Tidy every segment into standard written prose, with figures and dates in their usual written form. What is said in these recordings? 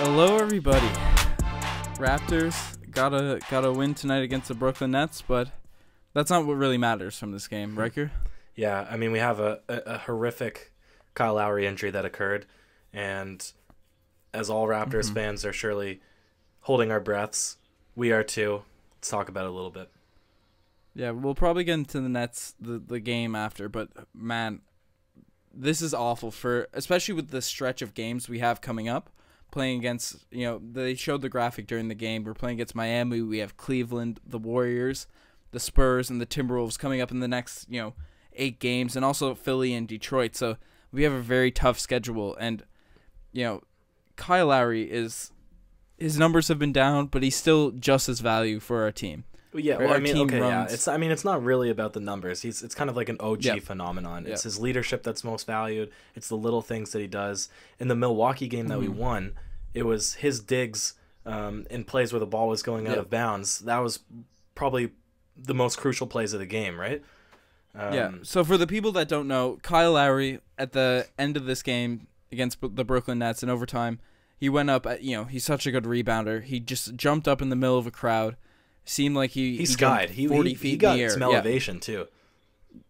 Hello, everybody. Raptors got a win tonight against the Brooklyn Nets, but that's not what really matters from this game, Riker. Yeah, I mean, we have a horrific Kyle Lowry injury that occurred, and as all Raptors fans are surely holding our breaths, we are too. Let's talk about it a little bit. Yeah, we'll probably get into the Nets, the game after, but man, this is awful especially with the stretch of games we have coming up. Playing against, they showed the graphic during the game. We're playing against Miami. We have Cleveland, the Warriors, the Spurs, and the Timberwolves coming up in the next, 8 games, and also Philly and Detroit. So we have a very tough schedule. And, Kyle Lowry his numbers have been down, but he's still just as value for our team. Yeah, well, it's not really about the numbers. It's kind of like an OG phenomenon. It's his leadership that's most valued. It's the little things that he does. In the Milwaukee game that we won, it was his digs in plays where the ball was going out of bounds. That was probably the most crucial plays of the game, right? So for the people that don't know, Kyle Lowry at the end of this game against the Brooklyn Nets in overtime, he went up at, he's such a good rebounder. He just jumped up in the middle of a crowd. Seemed like he skied. He 40 feet he got in the air. Some elevation too.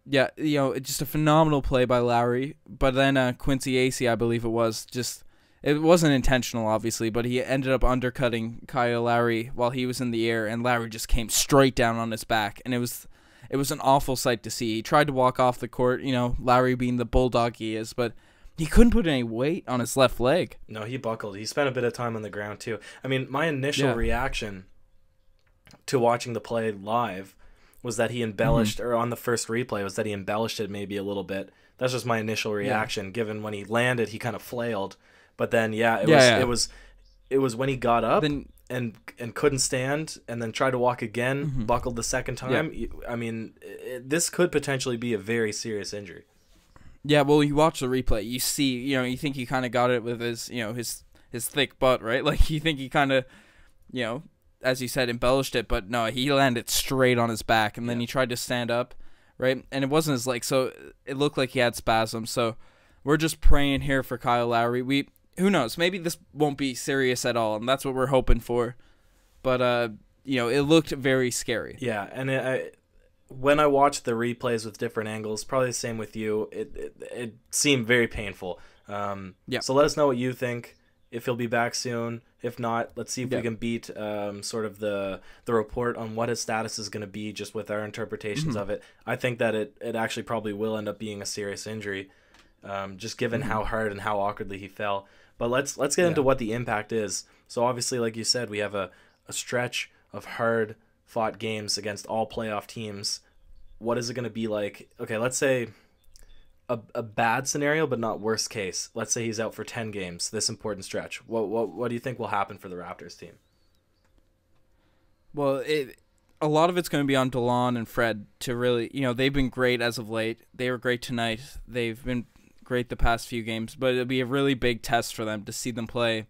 Yeah, it's just a phenomenal play by Lowry. But then Quincy Acey, I believe it wasn't intentional, obviously, but he ended up undercutting Kyle Lowry while he was in the air, and Lowry just came straight down on his back, and it was an awful sight to see. He tried to walk off the court, Lowry being the bulldog he is, but he couldn't put any weight on his left leg. No, he buckled. He spent a bit of time on the ground too. I mean, my initial reaction to watching the play live was that he embellished, or on the first replay, was that he embellished it maybe a little bit. That's just my initial reaction, given when he landed, he kind of flailed. But then, it was when he got up and couldn't stand, and then tried to walk again, buckled the second time. Yeah. I mean, this could potentially be a very serious injury. Yeah, well, you watch the replay, you see, you think he kind of got it with his, his thick butt, right? Like, you think he kind of, as you said, embellished it, but no, he landed straight on his back, and then he tried to stand up, right? And it wasn't his leg, so it looked like he had spasms. So we're just praying here for Kyle Lowry. Who knows? Maybe this won't be serious at all, and that's what we're hoping for. But it looked very scary. Yeah, and when I watched the replays with different angles, probably the same with you, it seemed very painful. So let us know what you think. If he'll be back soon. If not, let's see if we can beat sort of the report on what his status is going to be, just with our interpretations of it. I think that it actually probably will end up being a serious injury, just given how hard and how awkwardly he fell. But let's get into what the impact is. So obviously, like you said, we have a stretch of hard-fought games against all playoff teams. What is it going to be like? Okay, let's say a bad scenario, but not worst case. Let's say he's out for 10 games, this important stretch. What do you think will happen for the Raptors team? Well, a lot of it's going to be on DeLon and Fred to really, they've been great as of late. They were great tonight. They've been great the past few games, but it'll be a really big test for them to see them play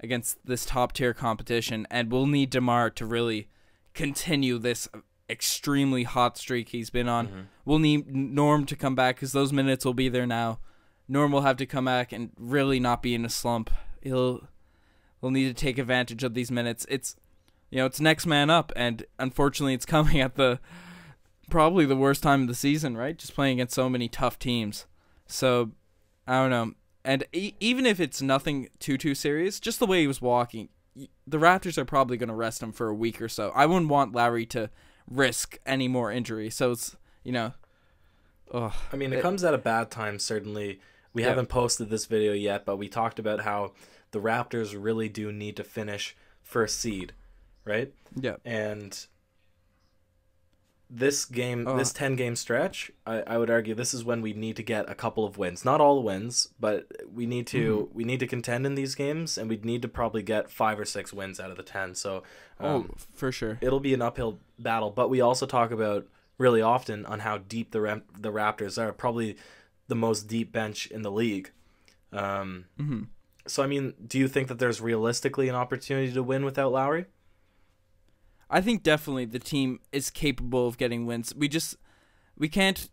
against this top-tier competition, and we'll need DeMar to really continue this extremely hot streak he's been on. We'll need Norm to come back because those minutes will be there now. Norm will have to come back and really not be in a slump. We'll need to take advantage of these minutes. It's next man up, and unfortunately it's coming at probably the worst time of the season, right? Just playing against so many tough teams. So I don't know. And even if it's nothing too serious, just the way he was walking, the Raptors are probably going to rest him for a week or so. I wouldn't want Lowry to risk any more injury. So it's, I mean, it comes at a bad time, certainly. We haven't posted this video yet, but we talked about how the Raptors really do need to finish first seed, right? Yeah. And this game, this 10-game stretch, I would argue this is when we need to get a couple of wins. Not all the wins, but we need to contend in these games, and we'd need to probably get 5 or 6 wins out of the 10. So for sure. It'll be an uphill battle, but we also talk about really often on how deep the Raptors are, probably the most deep bench in the league. So, I mean, do you think that there's realistically an opportunity to win without Lowry? I think definitely the team is capable of getting wins. We can't,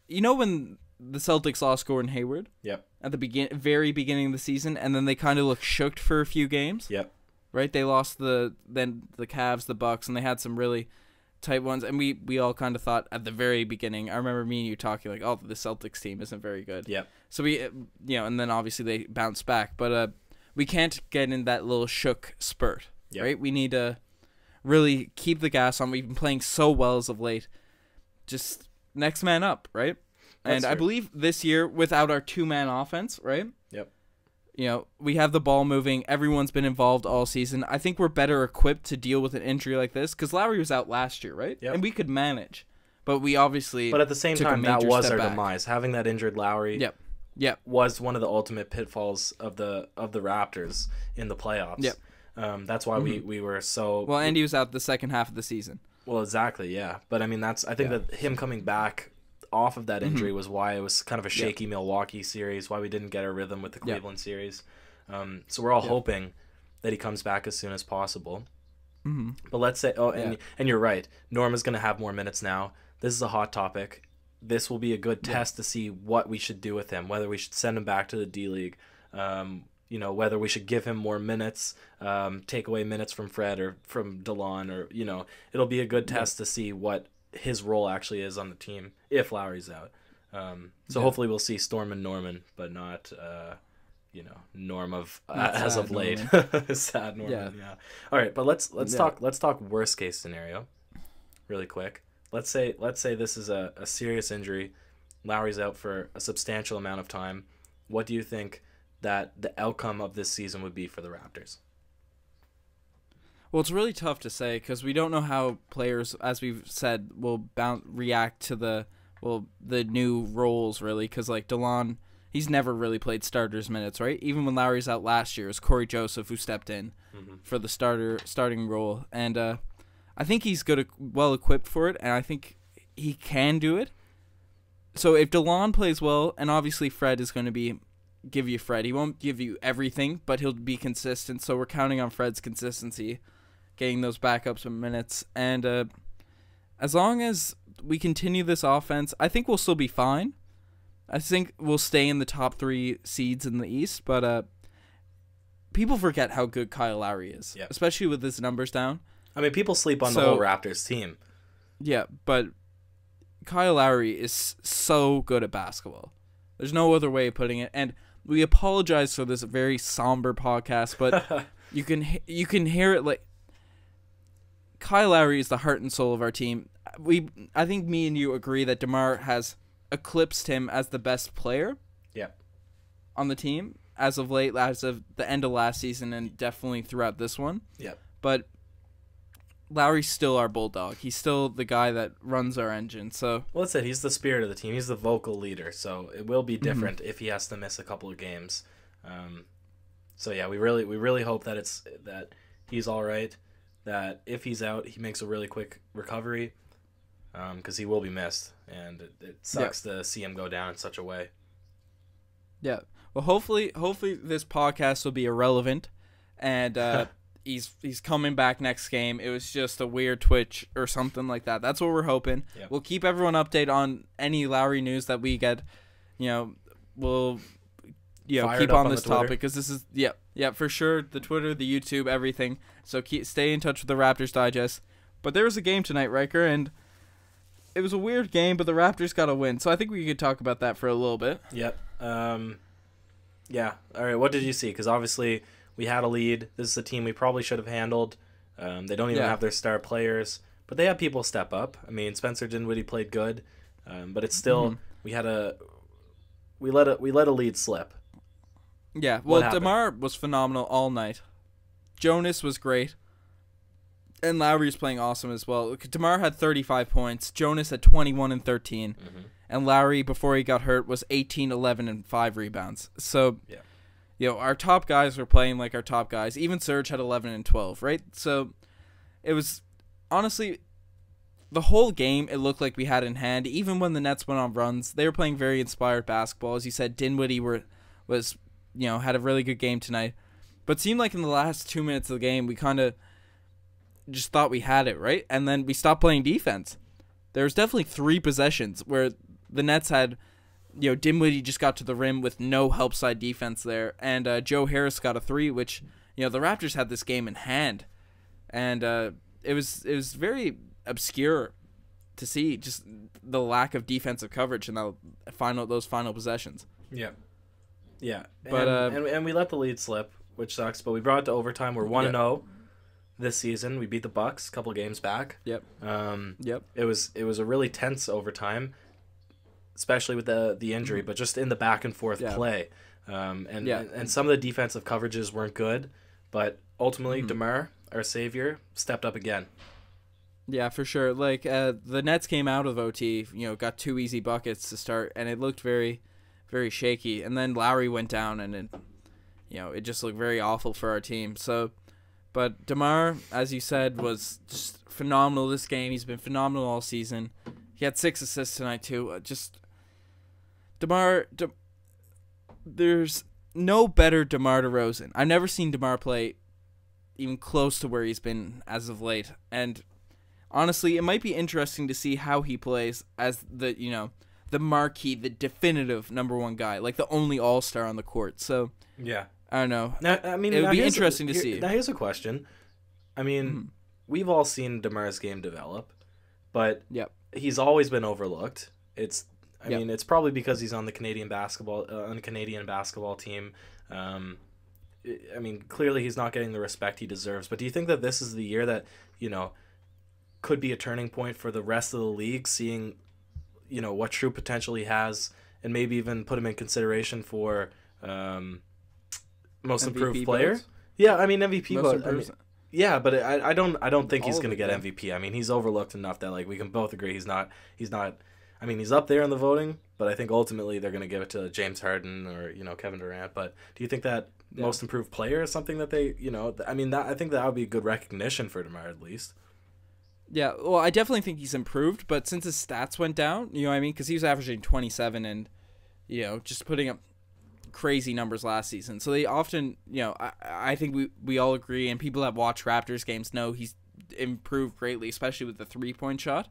when the Celtics lost Gordon Hayward. Yep. At the very beginning of the season, and then they kind of looked shook for a few games. Yep. Right? They lost the Cavs, the Bucks, and they had some really tight ones. And we all kind of thought at the very beginning, I remember me and you talking like, oh, the Celtics team isn't very good. Yep. So we, and then obviously they bounced back. But we can't get in that little shook spurt. Yep. Right? We need to really keep the gas on. We've been playing so well as of late. Just next man up, right? And I believe this year, without our two-man offense, right? Yep. We have the ball moving. Everyone's been involved all season. I think we're better equipped to deal with an injury like this because Lowry was out last year, right? Yep. And we could manage. But we obviously But at the same time, that was our back. demise. Having that injured Lowry was one of the ultimate pitfalls of the Raptors in the playoffs. Yep. That's why we were so... Well, and he was out the second half of the season. Well, exactly, yeah. But, I mean, I think that him coming back off of that injury was why it was kind of a shaky Milwaukee series, why we didn't get our rhythm with the Cleveland series. So we're all hoping that he comes back as soon as possible. Mm-hmm. But let's say, and you're right, Norm is going to have more minutes now. This is a hot topic. This will be a good test to see what we should do with him, whether we should send him back to the D-League, whether we should give him more minutes, take away minutes from Fred or from DeLon, or, it'll be a good test to see what his role actually is on the team if Lowry's out. So hopefully we'll see Storm and Norman, but not Norm of as of late. Sad Norman. Yeah. All right, but let's talk worst case scenario really quick. Let's say this is a serious injury. Lowry's out for a substantial amount of time. What do you think that the outcome of this season would be for the Raptors? Well, it's really tough to say because we don't know how players, as we've said, will react to the new roles, really. Because, like, DeLon, he's never really played starters minutes, right? Even when Lowry's out last year, it was Corey Joseph who stepped in for the starting role. And I think he's well equipped for it, and I think he can do it. So if DeLon plays well, and obviously Fred is going to give you Fred. He won't give you everything, but he'll be consistent. So we're counting on Fred's consistency, getting those backups in minutes. And as long as we continue this offense, I think we'll still be fine. I think we'll stay in the top 3 seeds in the East. But people forget how good Kyle Lowry is, especially with his numbers down. I mean, people sleep on the whole Raptors team. Yeah, but Kyle Lowry is so good at basketball. There's no other way of putting it. And we apologize for this very somber podcast, but you can hear it. Like, Kyle Lowry is the heart and soul of our team. I think me and you agree that DeMar has eclipsed him as the best player on the team as of late, as of the end of last season, and definitely throughout this one. But Lowry's still our bulldog. He's still the guy that runs our engine. So well, that's it. He's the spirit of the team. He's the vocal leader. So it will be different if he has to miss a couple of games. So yeah, we really hope that he's all right. That if he's out, he makes a really quick recovery, because he will be missed, and it sucks to see him go down in such a way. Yeah. Well, hopefully this podcast will be irrelevant, and he's coming back next game. It was just a weird twitch or something like that. That's what we're hoping. Yep. We'll keep everyone updated on any Lowry news that we get. We'll keep on this topic because this is for sure, the Twitter, the YouTube, everything. So stay in touch with the Raptors Digest. But there was a game tonight, Riker, and it was a weird game, but the Raptors got a win. So I think we could talk about that for a little bit. Yep. Yeah. All right. What did you see? Because obviously we had a lead. This is a team we probably should have handled. They don't even have their star players, but they had people step up. I mean, Spencer Dinwiddie played good, but it's still we let a lead slip. Yeah. Well, DeMar was phenomenal all night. Jonas was great. And Lowry was playing awesome as well. DeMar had 35 points. Jonas had 21 and 13. And Lowry, before he got hurt, was 18, 11, and 5 rebounds. So, our top guys were playing like our top guys. Even Serge had 11 and 12, right? So, it was, honestly, the whole game, it looked like we had in hand. Even when the Nets went on runs, they were playing very inspired basketball. As you said, Dinwiddie was had a really good game tonight. But it seemed like in the last 2 minutes of the game, we kind of just thought we had it, right? And then we stopped playing defense. There was definitely 3 possessions where the Nets had Dinwiddie just got to the rim with no help side defense there, and Joe Harris got a 3, which the Raptors had this game in hand, and it was very obscure to see just the lack of defensive coverage in those final possessions. Yeah. But and we let the lead slip, which sucks. But we brought it to overtime. We're 1-0 this season. We beat the Bucks a couple of games back. Yep. It was a really tense overtime, especially with the injury, but just in the back and forth play. And some of the defensive coverages weren't good, but ultimately DeMar, our savior, stepped up again. Yeah, for sure. Like the Nets came out of OT, got 2 easy buckets to start, and it looked very, very shaky. And then Lowry went down, and it just looked very awful for our team. So, but DeMar, as you said, was just phenomenal this game. He's been phenomenal all season. He had 6 assists tonight too. DeMar, there's no better DeMar DeRozan. I've never seen DeMar play even close to where he's been as of late, and honestly, it might be interesting to see how he plays as the marquee, the definitive number 1 guy, like the only all-star on the court. So yeah, I don't know. Now, I mean, it would be interesting to see. Now here's a question. I mean, we've all seen DeMar's game develop, but he's always been overlooked. I mean, it's probably because he's on the Canadian basketball team. I mean, clearly he's not getting the respect he deserves. But do you think that this is the year that could be a turning point for the rest of the league, seeing what true potential he has, and maybe even put him in consideration for most improved player? Votes? Yeah, I mean MVP vote. But I don't think he's going to get MVP. I mean, he's overlooked enough that we can both agree he's not. I mean, he's up there in the voting, but I think ultimately they're going to give it to James Harden or Kevin Durant. But do you think that most improved player is something that they I mean, I think that would be good recognition for DeMar at least. Yeah, well, I definitely think he's improved, but since his stats went down, you know what I mean? Because he was averaging 27 and, just putting up crazy numbers last season. So they often, I think we all agree, and people that watch Raptors games know he's improved greatly, especially with the 3-point shot.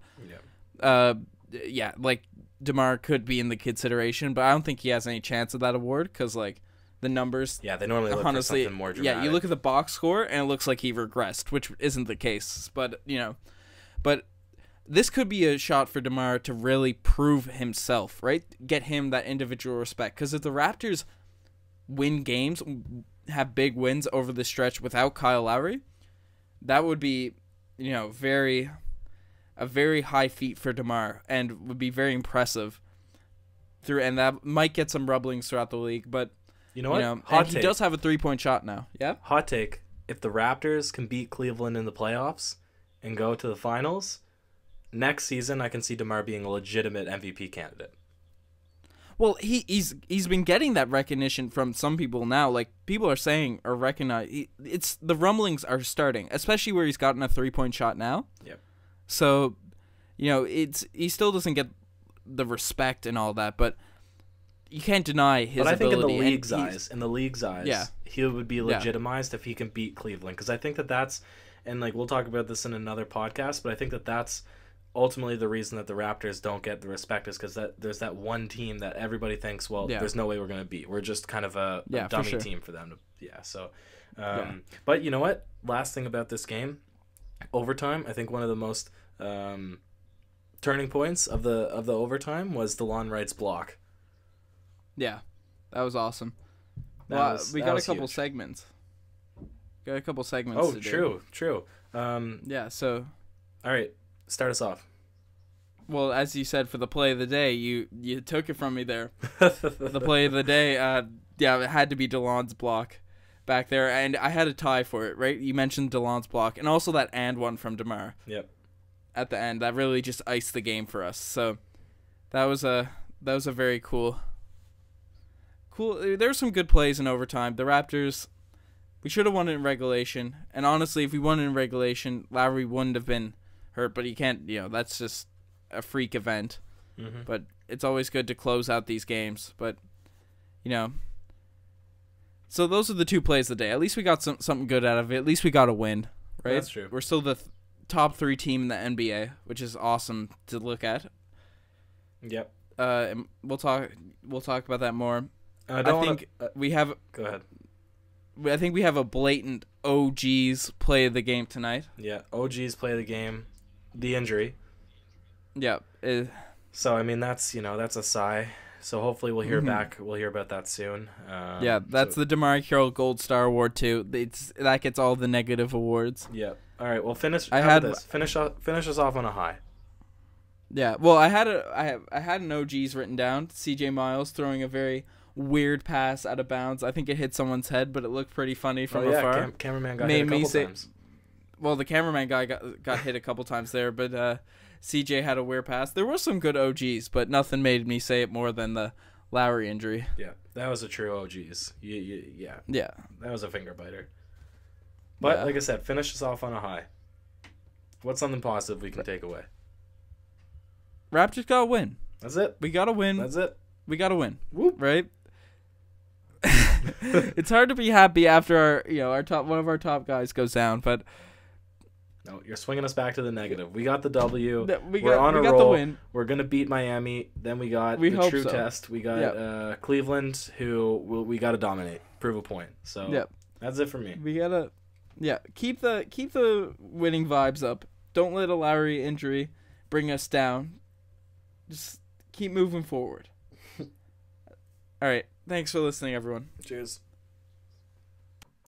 DeMar could be in the consideration, but I don't think he has any chance of that award because, the numbers... Yeah, they normally look for something more dramatic. Yeah, you look at the box score, and it looks like he regressed, which isn't the case. But, But this could be a shot for DeMar to really prove himself, right? Get him that individual respect. Because if the Raptors win games, have big wins over the stretch without Kyle Lowry, that would be, a very high feat for DeMar and would be very impressive. And that might get some rumblings throughout the league, but you know what? He does have a 3-point shot now. Yeah. Hot take: if the Raptors can beat Cleveland in the playoffs and go to the finals, next season I can see DeMar being a legitimate MVP candidate. Well, he's been getting that recognition from some people now. People are saying or recognize it's the rumblings are starting, especially where he's gotten a 3-point shot now. Yep. So, he still doesn't get the respect and all that, but you can't deny his ability. But I think in the league's eyes, he would be legitimized if he can beat Cleveland, because I think that's, and we'll talk about this in another podcast, but I think that's ultimately the reason that the Raptors don't get the respect is because there's that one team that everybody thinks, there's no way we're going to beat. We're just kind of a dummy team for them to, But you know what? Last thing about this game, overtime. I think one of the most turning points of the overtime was DeLon Wright's block. Yeah, that was awesome. We got a couple segments. Got a couple segments. Oh, true. So, all right, start us off. Well, as you said, for the play of the day, you took it from me there. The play of the day, it had to be DeLon's block back there, and I had a tie for it, right? You mentioned DeLon's block, and also that and one from DeMar. Yep. At the end, that really just iced the game for us. So that was a very cool. There were some good plays in overtime. The Raptors, we should have won it in regulation, and honestly, if we won it in regulation, Lowry wouldn't have been hurt. But he can't. That's just a freak event. Mm-hmm. But it's always good to close out these games. But so those are the two plays of the day. At least we got something good out of it. At least we got a win, right? That's true. We're still the top 3 team in the NBA, which is awesome to look at. Yep. We'll talk about that more. I think we have. Go ahead. I think we have a blatant OGs play of the game tonight. Yeah, OGs play the game. The injury. Yeah. So I mean that's a sigh. So hopefully we'll hear back. We'll hear about that soon. Yeah, that's the DeMar Carroll Gold Star Award too. That gets all the negative awards. Yeah. All right. Well, finish. Finish us off on a high. Yeah. Well, I had an OGs written down. C.J. Miles throwing a very weird pass out of bounds. I think it hit someone's head, but it looked pretty funny from afar. Cameraman got hit a couple times. Well, the cameraman guy got hit a couple times there, but CJ had a weird pass. There were some good OGs, but nothing made me say it more than the Lowry injury. Yeah, that was a true OGs. Yeah. That was a finger biter. But like I said, finish us off on a high. What's something positive we can take away? Raptors got to win. That's it. We got to win. That's it. We got to win. Whoop. Right? It's hard to be happy after one of our top guys goes down, but no, you're swinging us back to the negative. We got the W. We're on a roll. The win. We're gonna beat Miami. Then we got the true test. We got Cleveland, who we got to dominate, prove a point. So that's it for me. We gotta keep the winning vibes up. Don't let a Lowry injury bring us down. Just keep moving forward. All right. Thanks for listening, everyone. Cheers.